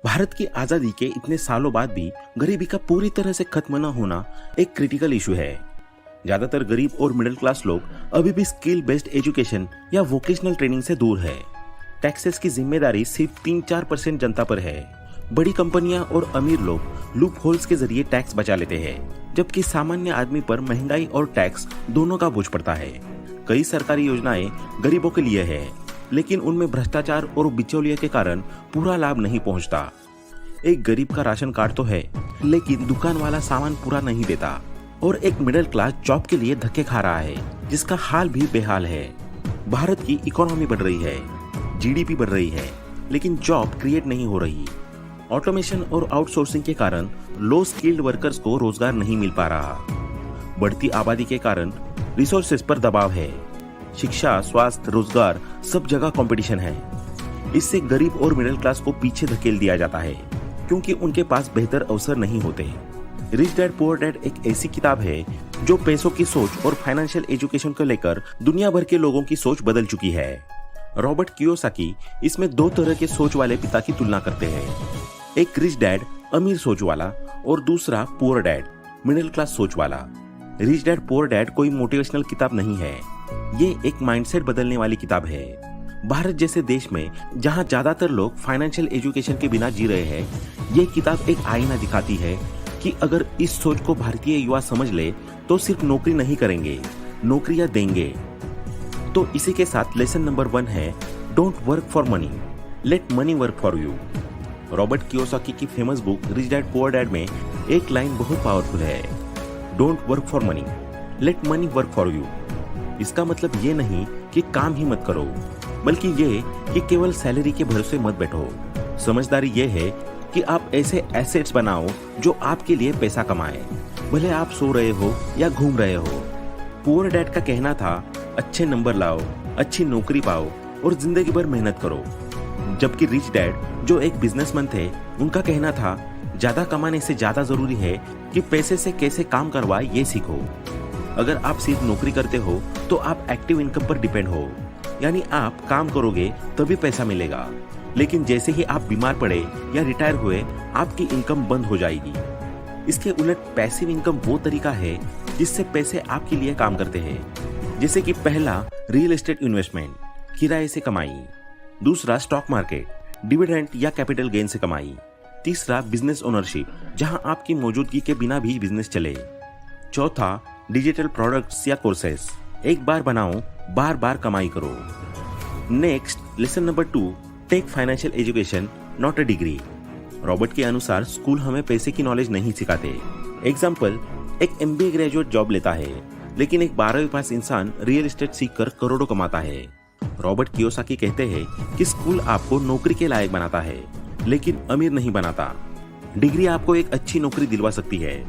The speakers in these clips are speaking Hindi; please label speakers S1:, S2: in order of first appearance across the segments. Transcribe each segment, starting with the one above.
S1: भारत की आजादी के इतने सालों बाद भी गरीबी का पूरी तरह से खत्म न होना एक क्रिटिकल इशू है। ज्यादातर गरीब और मिडिल क्लास लोग अभी भी स्किल बेस्ड एजुकेशन या वोकेशनल ट्रेनिंग से दूर है। टैक्सेस की जिम्मेदारी सिर्फ 3-4% जनता पर है। बड़ी कंपनियां और अमीर लोग लूप होल्स के जरिए टैक्स बचा लेते हैं, जबकि सामान्य आदमी पर महंगाई और टैक्स दोनों का बोझ पड़ता है। कई सरकारी योजनाएं गरीबों के लिए है, लेकिन उनमें भ्रष्टाचार और बिचौलिए के कारण पूरा लाभ नहीं पहुंचता। एक गरीब का राशन कार्ड तो है, लेकिन दुकान वाला सामान पूरा नहीं देता, और एक मिडिल क्लास जॉब के लिए धक्के खा रहा है, जिसका हाल भी बेहाल है। भारत की इकोनॉमी बढ़ रही है, जीडीपी बढ़ रही है, लेकिन जॉब क्रिएट नहीं हो रही। ऑटोमेशन और आउटसोर्सिंग के कारण लो स्किल्ड वर्कर्स को रोजगार नहीं मिल पा रहा। बढ़ती आबादी के कारण रिसोर्सेज पर दबाव है। शिक्षा, स्वास्थ्य, रोजगार सब जगह कंपटीशन है। इससे गरीब और मिडिल क्लास को पीछे धकेल दिया जाता है, क्योंकि उनके पास बेहतर अवसर नहीं होते। रिच डैड पुअर डैड एक ऐसी किताब है जो पैसों की सोच और फाइनेंशियल एजुकेशन को लेकर दुनिया भर के लोगों की सोच बदल चुकी है। रॉबर्ट कियोसाकी इसमें दो तरह के सोच वाले पिता की तुलना करते हैं, एक रिच डैड अमीर सोच वाला और दूसरा पुअर डैड मिडिल क्लास सोच वाला। रिच डैड पुअर डैड कोई मोटिवेशनल किताब नहीं है, ये एक माइंडसेट बदलने वाली किताब है। भारत जैसे देश में जहां ज्यादातर लोग फाइनेंशियल एजुकेशन के बिना जी रहे हैं, ये किताब एक आईना दिखाती है कि अगर इस सोच को भारतीय युवा समझ ले तो सिर्फ नौकरी नहीं करेंगे, नौकरियां देंगे। तो इसी के साथ लेसन नंबर 1 है, don't work for money, let money work for you. Robert Kiyosaki की famous book rich dad poor dad में एक लाइन बहुत पावरफुल है, don't work for money, let money work for you. इसका मतलब ये नहीं कि काम ही मत करो, बल्कि ये कि केवल सैलरी के भरोसे मत बैठो। समझदारी ये है कि आप ऐसे एसेट्स बनाओ जो आपके लिए पैसा कमाए, भले आप सो रहे हो या घूम रहे हो। पुअर डैड का कहना था, अच्छे नंबर लाओ, अच्छी नौकरी पाओ और जिंदगी भर मेहनत करो। जबकि रिच डैड जो एक बिजनेसमैन थे, उनका कहना था, ज्यादा कमाने से ज्यादा जरूरी है कि पैसे से कैसे काम करवाए ये सीखो। अगर आप सिर्फ नौकरी करते हो तो आप एक्टिव इनकम पर डिपेंड हो, यानी आप काम करोगे तभी पैसा मिलेगा, लेकिन जैसे ही आप बीमार पड़े या रिटायर हुए आपकी इनकम बंद हो जाएगी। इसके उलट पैसिव इनकम वो तरीका है जिससे पैसे आपके लिए काम करते हैं, जैसे कि पहला रियल एस्टेट इन्वेस्टमेंट, किराए से कमाई। दूसरा स्टॉक मार्केट, डिविडेंड या कैपिटल गेन से कमाई। तीसरा बिजनेस ओनरशिप, जहां आपकी मौजूदगी के बिना भी बिजनेस चले। चौथा डिजिटल प्रोडक्ट्स या कोर्सेस, एक बार बनाओ बार बार कमाई करो। Next lesson number 2, take financial education not a degree. Robert के अनुसार स्कूल हमें पैसे की नॉलेज नहीं सिखाते। एग्जाम्पल, एक MBA ग्रेजुएट जॉब लेता है, लेकिन एक 12वीं पास इंसान रियल एस्टेट सीखकर करोड़ों कमाता है। रॉबर्ट कियोसाकी कहते हैं कि स्कूल आपको नौकरी के लायक बनाता है, लेकिन अमीर नहीं बनाता। डिग्री आपको एक अच्छी नौकरी दिलवा सकती है,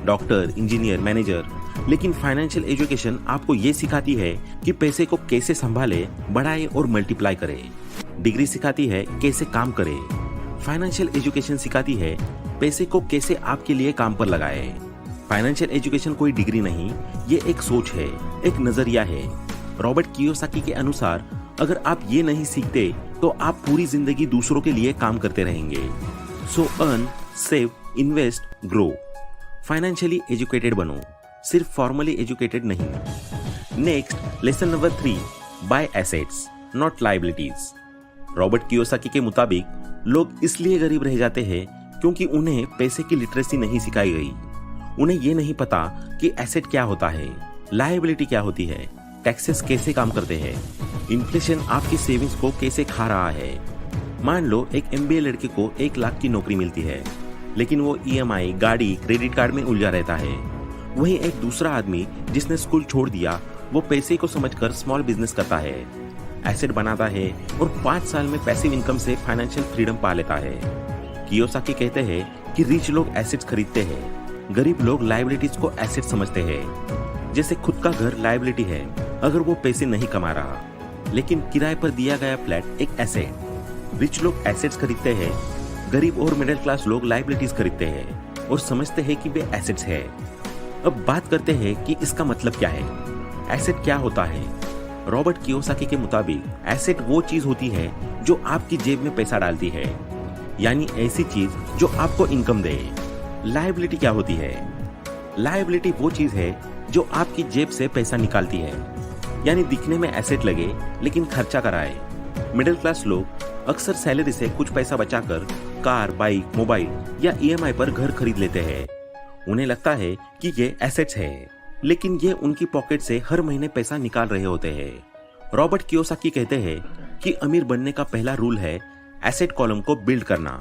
S1: डॉक्टर, इंजीनियर, मैनेजर, लेकिन फाइनेंशियल एजुकेशन आपको ये सिखाती है कि पैसे को कैसे संभाले, बढ़ाए और मल्टीप्लाई करे। डिग्री सिखाती है कैसे काम करे, फाइनेंशियल एजुकेशन सिखाती है पैसे को कैसे आपके लिए काम पर लगाए। फाइनेंशियल एजुकेशन कोई डिग्री नहीं, ये एक सोच है, एक नजरिया है। रॉबर्ट कियोसाकी के अनुसार अगर आप ये नहीं सीखते तो आप पूरी जिंदगी दूसरों के लिए काम करते रहेंगे। So earn, save, invest, grow. Financially educated बनो, सिर्फ फॉर्मली एजुकेटेड नहीं। Next lesson number 3, buy assets not liabilities. Robert Kiyosaki के मुताबिक लोग इसलिए गरीब रह जाते हैं क्योंकि उन्हें पैसे की लिटरेसी नहीं सिखाई गई। उन्हें ये नहीं पता कि एसेट क्या होता है, लायबिलिटी क्या होती है, टैक्सेस कैसे काम करते हैं, इन्फ्लेशन आपकी सेविंग्स को कैसे खा रहा है। मान लो एक MBA लड़के को 1 लाख की नौकरी मिलती है, लेकिन वो EMI, गाड़ी, क्रेडिट कार्ड में उलझा रहता है। वहीं एक दूसरा आदमी जिसने स्कूल छोड़ दिया, वो पैसे को समझकर स्मॉल बिजनेस करता है, एसेट बनाता है और 5 साल में पैसिव इनकम से फाइनेंशियल फ्रीडम पा लेता है। कियोसाकी कहते हैं कि रिच लोग एसेट्स खरीदते हैं, गरीब लोग लायबिलिटीज को एसेट समझते हैं। जैसे खुद का घर लायबिलिटी है अगर वो पैसे नहीं कमा रहा, लेकिन किराए पर दिया गया फ्लैट एक एसेट। रिच लोग एसेट्स खरीदते हैं, गरीब और मिडिल क्लास लोग लायबिलिटीज खरीदते हैं और समझते हैं कि वे एसेट्स है। अब बात करते हैं कि इसका मतलब क्या है, एसेट क्या होता है। रॉबर्ट कियोसाकी के मुताबिक एसेट वो चीज होती है जो आपकी जेब में पैसा डालती है। यानी ऐसी चीज जो आपको इनकम दे। लायबिलिटी क्या होती है? लायबिलिटी वो चीज है जो आपकी जेब से पैसा निकालती है, यानी दिखने में एसेट लगे लेकिन खर्चा कराए। मिडिल क्लास लोग अक्सर सैलरी से कुछ पैसा बचाकर कार, बाइक, मोबाइल या ईएमआई पर घर खरीद लेते हैं। उन्हें लगता है कि ये एसेट्स है, लेकिन ये उनकी पॉकेट से हर महीने पैसा निकाल रहे होते हैं। रॉबर्ट कियोसाकी कहते हैं कि अमीर बनने का पहला रूल है एसेट कॉलम को बिल्ड करना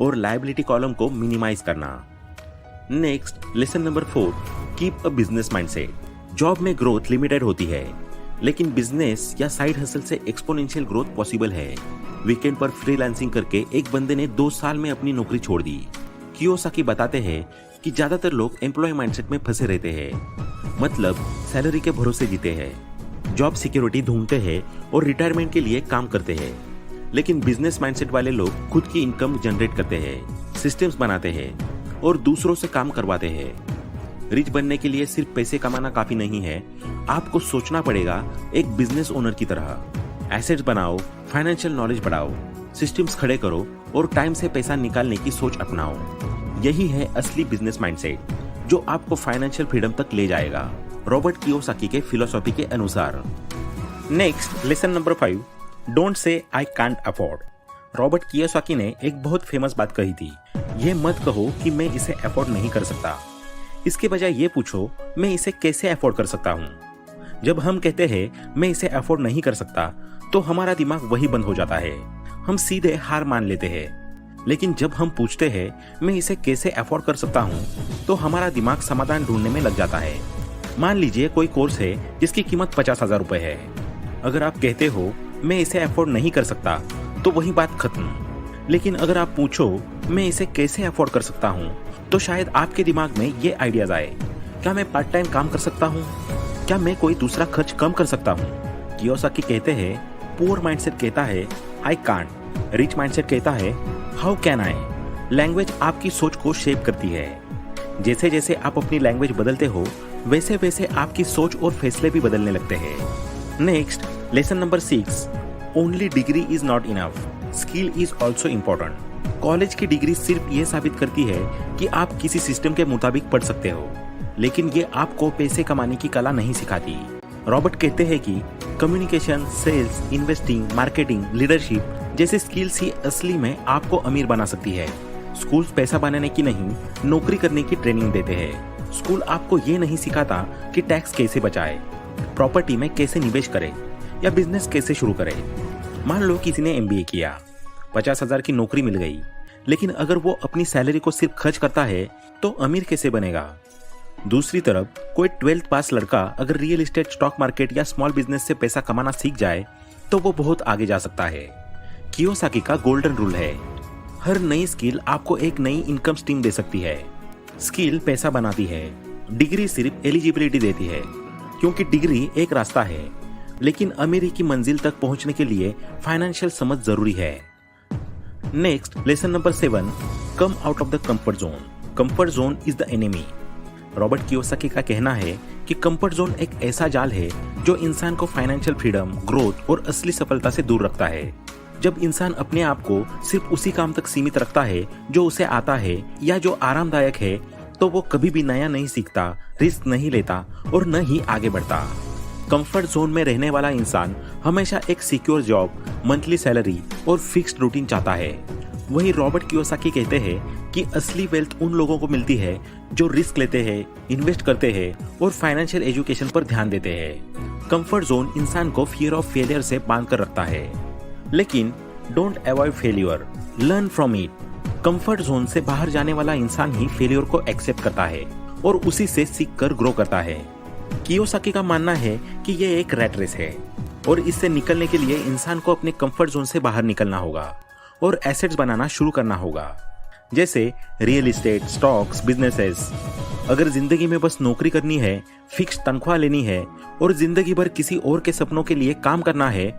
S1: और लायबिलिटी कॉलम को मिनिमाइज करना। Next, lesson number 4, keep a business mindset. Job में ग्रोथ लिमिटेड होती है, लेकिन बिजनेस या साइड हसल से एक्सपोनेंशियल ग्रोथ पॉसिबल है। वीकेंड पर फ्रीलांसिंग करके एक बंदे ने 2 साल में अपनी नौकरी छोड़ दी। कियोसाकी बताते हैं कि ज्यादातर लोग एम्प्लॉय माइंडसेट में फंसे रहते हैं, मतलब सैलरी के भरोसे जीते हैं, जॉब सिक्योरिटी ढूंढते हैं और रिटायरमेंट के लिए काम करते हैं। लेकिन बिजनेस माइंडसेट वाले लोग खुद की इनकम जनरेट करते हैं, सिस्टम्स बनाते हैं और दूसरों से काम करवाते हैं। रिच बनने के लिए सिर्फ पैसे कमाना काफी नहीं है, आपको सोचना पड़ेगा एक बिजनेस ओनर की तरह। एसेट्स बनाओ, फाइनेंशियल नॉलेज बढ़ाओ, सिस्टम्स खड़े करो और टाइम से पैसा निकालने की सोच अपनाओ। यही है असली बिजनेस माइंडसेट जो आपको फाइनेंशियल फ्रीडम तक ले जाएगा, रॉबर्ट कियोसाकी के फिलॉसफी के अनुसार। Next, lesson number 5, don't say I can't afford. Robert Kiyosaki ने एक बहुत फेमस बात कही थी, ये मत कहो कि मैं इसे अफोर्ड नहीं कर सकता। इसके बजाय ये पूछो, मैं इसे कैसे अफोर्ड कर सकता हूँ। जब हम कहते हैं मैं इसे अफोर्ड नहीं कर सकता, तो हमारा दिमाग वही बंद हो जाता है, हम सीधे हार मान लेते हैं। लेकिन जब हम पूछते हैं मैं इसे कैसे अफोर्ड कर सकता हूँ, तो हमारा दिमाग समाधान ढूंढने में लग जाता है। मान लीजिए कोई कोर्स है जिसकी कीमत 50,000 रुपए है। अगर आप कहते हो मैं इसे अफोर्ड नहीं कर सकता, तो वही बात खत्म। लेकिन अगर आप पूछो मैं इसे कैसे अफोर्ड कर सकता हूँ, तो शायद आपके दिमाग में ये आइडियाज आए। क्या मैं पार्ट टाइम काम कर सकता हूँ? क्या मैं कोई दूसरा खर्च कम कर सकता हूँ? कियोसाकी कहते हैं पुअर माइंडसेट कहता है आई कांट, रिच माइंडसेट कहता है हाउ कैन आई। लैंग्वेज आपकी सोच को शेप करती है। जैसे जैसे आप अपनी लैंग्वेज बदलते हो, वैसे वैसे आपकी सोच और फैसले भी बदलने लगते हैं। Next, lesson number 6, only degree is not enough, skill is also important. College की डिग्री सिर्फ ये साबित करती है कि आप किसी सिस्टम के मुताबिक पढ़ सकते हो, लेकिन ये आपको पैसे कमाने की कला नहीं सिखाती। रॉबर्ट कहते हैं कि communication, sales, investing, marketing, leadership जैसे स्किल्स ही असली में आपको अमीर बना सकती है। स्कूल पैसा बनाने की नहीं, नौकरी करने की ट्रेनिंग देते हैं। स्कूल आपको ये नहीं सिखाता कि टैक्स कैसे बचाए, प्रॉपर्टी में कैसे निवेश करें या बिजनेस कैसे शुरू करें। मान लो किसी ने MBA किया, 50,000 की नौकरी मिल गई, लेकिन अगर वो अपनी सैलरी को सिर्फ खर्च करता है तो अमीर कैसे बनेगा? दूसरी तरफ कोई 12th पास लड़का अगर रियल एस्टेट, स्टॉक मार्केट या स्मॉल बिजनेस से पैसा कमाना सीख जाए तो वो बहुत आगे जा सकता है। कियोसाकी का गोल्डन रूल है, हर नई स्किल आपको एक नई इनकम स्ट्रीम दे सकती है। स्किल पैसा बनाती है, डिग्री सिर्फ एलिजिबिलिटी देती है, क्योंकि डिग्री एक रास्ता है, लेकिन अमीरी की मंजिल तक पहुंचने के लिए फाइनेंशियल समझ जरूरी है। Next, lesson number 7, come out of the comfort zone. Comfort zone is the enemy. Robert Kiyosaki का कहना है कि कंफर्ट जोन एक ऐसा जाल है जो इंसान को फाइनेंशियल फ्रीडम, ग्रोथ और असली सफलता से दूर रखता है। जब इंसान अपने आप को सिर्फ उसी काम तक सीमित रखता है जो उसे आता है या जो आरामदायक है, तो वो कभी भी नया नहीं सीखता, रिस्क नहीं लेता और न ही आगे बढ़ता। कंफर्ट जोन में रहने वाला इंसान हमेशा एक सिक्योर जॉब, मंथली सैलरी और फिक्स्ड रूटीन चाहता है। वहीं रॉबर्ट कियोसाकी कहते हैं कि असली वेल्थ उन लोगों को मिलती है जो रिस्क लेते हैं, इन्वेस्ट करते हैं और फाइनेंशियल एजुकेशन पर ध्यान देते हैं। कंफर्ट जोन इंसान को फियर ऑफ फेलियर से बांध कर रखता है, लेकिन don't avoid failure, learn from it. Comfort zone से बाहर जाने वाला इंसान ही फेलियर को एक्सेप्ट करता है और उसी से सीख कर ग्रो करता है। कियोसाकी का मानना है कि यह एक रैट रेस है और इससे निकलने के लिए इंसान को अपने कंफर्ट जोन से बाहर निकलना होगा और एसेट्स बनाना शुरू करना होगा, जैसे रियल एस्टेट, स्टॉक्स, बिजनेसेस। अगर जिंदगी में बस नौकरी करनी है, फिक्स तनख्वाह लेनी है और जिंदगी भर किसी और के सपनों के लिए काम करना है,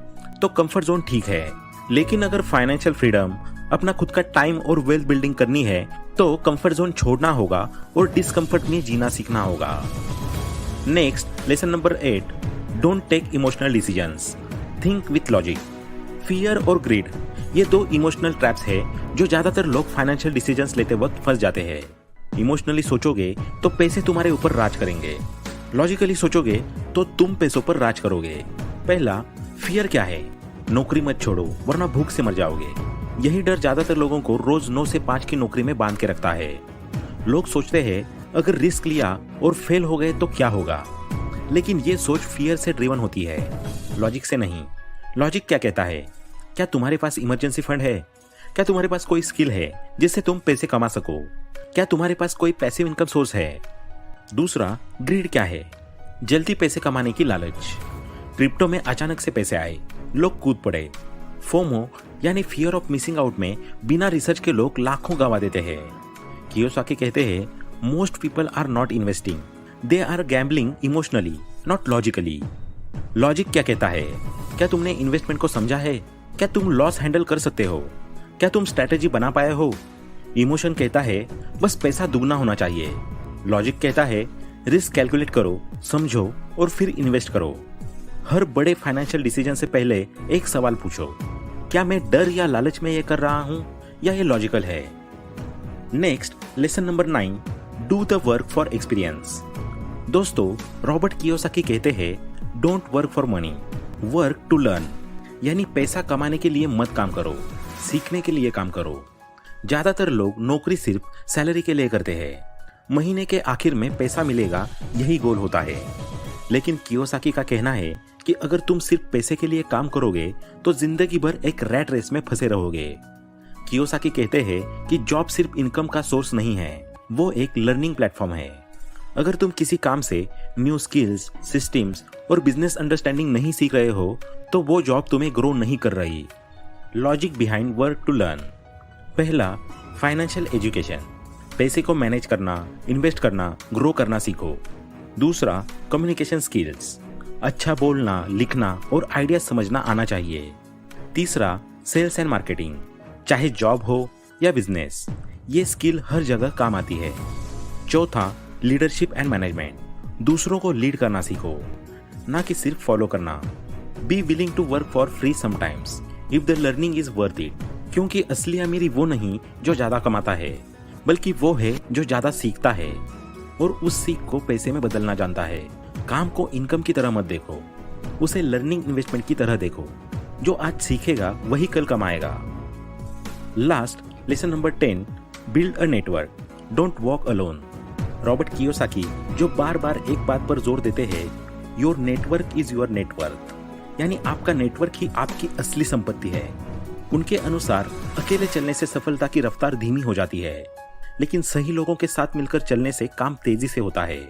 S1: तो कंफर्ट जोन ठीक है। लेकिन अगर फाइनेंशियल फ्रीडम, अपना खुद का टाइम और वेल्थ बिल्डिंग करनी है, तो कंफर्ट जोन छोड़ना होगा और डिस्कंफर्ट में जीना सीखना होगा। Next, lesson number 8, don't take emotional decisions, think with logic. Fear और ग्रीड, ये दो इमोशनल ट्रैप्स है जो ज्यादातर लोग फाइनेंशियल डिसीजंस लेते वक्त फंस जाते हैं। इमोशनली सोचोगे तो पैसे तुम्हारे ऊपर राज करेंगे, लॉजिकली सोचोगे तो तुम पैसों पर राज करोगे। पहला, फियर क्या है? नौकरी मत छोड़ो वरना भूख से मर जाओगे। यही डर ज्यादातर लोगों को रोज 9 से 5 की नौकरी में बांध के रखता है। लोग सोचते हैं अगर रिस्क लिया और फेल हो गए तो क्या होगा, लेकिन ये सोच फियर से ड्रिवन होती है, लॉजिक से नहीं। लॉजिक क्या कहता है? क्या तुम्हारे पास इमरजेंसी फंड है? क्या तुम्हारे पास कोई स्किल है जिससे तुम पैसे कमा सको? क्या तुम्हारे पास कोई पैसिव इनकम सोर्स है? दूसरा, ग्रीड क्या है? जल्दी पैसे कमाने की लालच। क्रिप्टो में अचानक से पैसे आए, लोग कूद पड़े। फोमो यानी फियर ऑफ मिसिंग आउट में बिना रिसर्च के लोग लाखों गंवा देते हैं। कियोसाकी कहते हैं, most people are not investing, they are gambling emotionally not logically. Logic क्या कहता है? क्या तुमने इन्वेस्टमेंट को समझा है? क्या तुम लॉस हैंडल कर सकते हो? क्या तुम स्ट्रैटेजी बना पाए हो? इमोशन कहता है बस पैसा दुगना होना चाहिए। लॉजिक कहता है रिस्क कैलकुलेट करो, समझो और फिर इन्वेस्ट करो। हर बड़े फाइनेंशियल डिसीजन से पहले एक सवाल पूछो, क्या मैं डर या लालच में ये कर रहा हूं या ये लॉजिकल है? Next, lesson number 9, do the work for experience. दोस्तों, रॉबर्ट कियोसाकी कहते हैं, don't work for money, work to learn. यानी पैसा कमाने के लिए मत काम करो, सीखने के लिए काम करो। ज्यादातर लोग नौकरी सिर्फ सैलरी के लिए करते हैं, महीने के आखिर में पैसा मिलेगा यही गोल होता है। लेकिन कियोसाकी का कहना है कि अगर तुम सिर्फ पैसे के लिए काम करोगे तो जिंदगी भर एक रैट रेस में फंसे रहोगे। कियोसाकी कहते हैं कि जॉब सिर्फ इनकम का सोर्स नहीं है, वो एक लर्निंग प्लेटफॉर्म है। अगर तुम किसी काम से न्यू स्किल्स, सिस्टम्स और बिजनेस अंडरस्टैंडिंग नहीं सीख रहे हो तो वो जॉब तुम्हें ग्रो नहीं कर रही। Logic behind work to learn. पहला, फाइनेंशियल एजुकेशन, पैसे को मैनेज करना, इन्वेस्ट करना, ग्रो करना सीखो। दूसरा, कम्युनिकेशन स्किल्स, अच्छा बोलना, लिखना और आइडिया समझना आना चाहिए। तीसरा, सेल्स एंड मार्केटिंग, चाहे जॉब हो या बिजनेस, ये स्किल हर जगह काम आती है। चौथा, लीडरशिप एंड मैनेजमेंट, दूसरों को लीड करना सीखो, ना कि सिर्फ फॉलो करना। Be willing to work for free sometimes if the learning is worth it, क्योंकि असली अमीरी वो नहीं जो ज्यादा कमाता है, बल्कि वो है जो ज्यादा सीखता है और उस सीख को पैसे में बदलना जानता है। काम को इनकम की तरह मत देखो, उसे लर्निंग इन्वेस्टमेंट की तरह देखो। जो आज सीखेगा वही कल कमाएगा। Last, lesson number 10, build a network, don't walk alone. Robert Kiyosaki जो बार बार एक बात पर जोर देते हैं, your network is your network, यानी आपका नेटवर्क ही आपकी असली संपत्ति है। उनके अनुसार अकेले चलने से सफलता की रफ्तार धीमी हो जाती है, लेकिन सही लोगों के साथ मिलकर चलने से काम तेजी से होता है।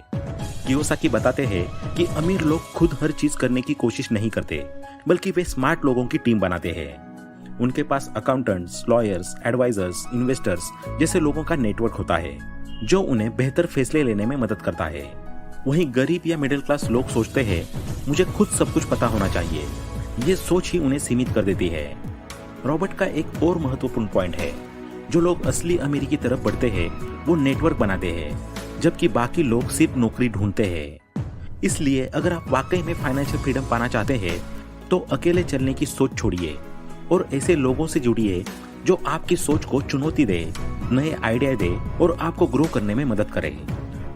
S1: कियोसाकी बताते हैं कि अमीर लोग खुद हर चीज करने की कोशिश नहीं करते, बल्कि वे स्मार्ट लोगों की टीम बनाते हैं। उनके पास अकाउंटेंट्स, लॉयर्स, एडवाइजर्स, इन्वेस्टर्स जैसे लोगों का नेटवर्क होता है जो उन्हें बेहतर फैसले लेने में मदद करता है। वहीं गरीब या मिडिल क्लास लोग सोचते हैं मुझे खुद सब कुछ पता होना चाहिए। ये सोच ही उन्हें सीमित कर देती है। रॉबर्ट का एक और महत्वपूर्ण पॉइंट है, जो लोग असली अमीरी की तरफ बढ़ते हैं वो नेटवर्क बनाते हैं, जबकि बाकी लोग सिर्फ नौकरी ढूंढते हैं। इसलिए अगर आप वाकई में फाइनेंशियल फ्रीडम पाना चाहते हैं तो अकेले चलने की सोच छोड़िए और ऐसे लोगों से जुड़िए जो आपकी सोच को चुनौती दे, नए आइडिया दे और आपको ग्रो करने में मदद करे।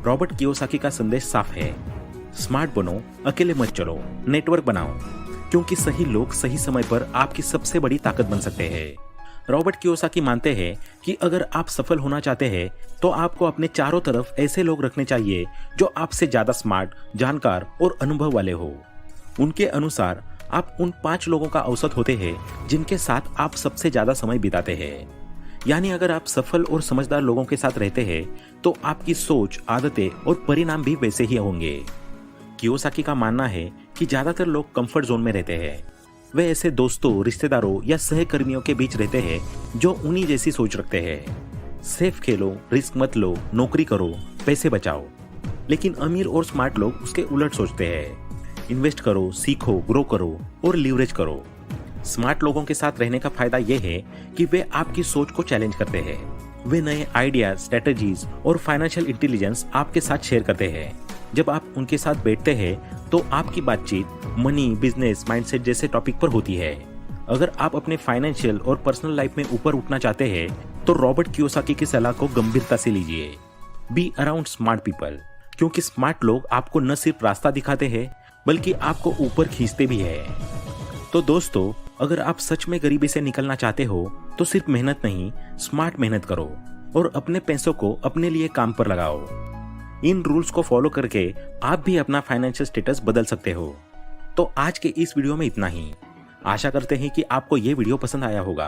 S1: रॉबर्ट कियोसाकी का संदेश साफ है, स्मार्ट बनो, अकेले मत चलो, नेटवर्क बनाओ, क्योंकि सही लोग सही समय पर आपकी सबसे बड़ी ताकत बन सकते हैं। रॉबर्ट कियोसाकी मानते हैं कि अगर आप सफल होना चाहते हैं तो आपको अपने चारों तरफ ऐसे लोग रखने चाहिए जो आपसे ज्यादा स्मार्ट, जानकार और अनुभव वाले हो। उनके अनुसार आप उन 5 लोगों का औसत होते हैं जिनके साथ आप सबसे ज्यादा समय बिताते हैं। यानी अगर आप सफल और समझदार लोगों के साथ रहते हैं तो आपकी सोच, आदतें और परिणाम भी वैसे ही होंगे। कियोसाकी का मानना है कि ज्यादातर लोग कंफर्ट जोन में रहते हैं। वे ऐसे दोस्तों, रिश्तेदारों या सहकर्मियों के बीच रहते हैं जो उन्हीं जैसी सोच रखते हैं। सेफ खेलो, रिस्क मत लो, नौकरी करो, पैसे बचाओ। लेकिन अमीर और स्मार्ट लोग उसके उलट सोचते हैं, इन्वेस्ट करो, सीखो, ग्रो करो और लीवरेज करो। स्मार्ट लोगों के साथ रहने का फायदा यह है कि वे आपकी सोच को चैलेंज करते हैं। वे नए आइडियाज, स्ट्रेटजीज और फाइनेंशियल इंटेलिजेंस आपके साथ शेयर करते हैं। जब आप उनके साथ बैठते हैं तो आपकी बातचीत मनी, बिजनेस, माइंडसेट जैसे टॉपिक पर होती है। अगर आप अपने फाइनेंशियल और पर्सनल लाइफ में ऊपर उठना चाहते हैं तो रॉबर्ट कियोसाकी की सलाह को गंभीरता से लीजिए। बी अराउंड स्मार्ट पीपल, क्योंकि स्मार्ट लोग आपको न सिर्फ रास्ता दिखाते हैं बल्कि आपको ऊपर खींचते भी है। तो दोस्तों, अगर आप सच में गरीबी से निकलना चाहते हो तो सिर्फ मेहनत नहीं, स्मार्ट मेहनत करो और अपने पैसों को अपने लिए काम पर लगाओ। इन रूल्स को फॉलो करके आप भी अपना फाइनेंशियल स्टेटस बदल सकते हो। तो आज के इस वीडियो में इतना ही। आशा करते हैं कि आपको ये वीडियो पसंद आया होगा।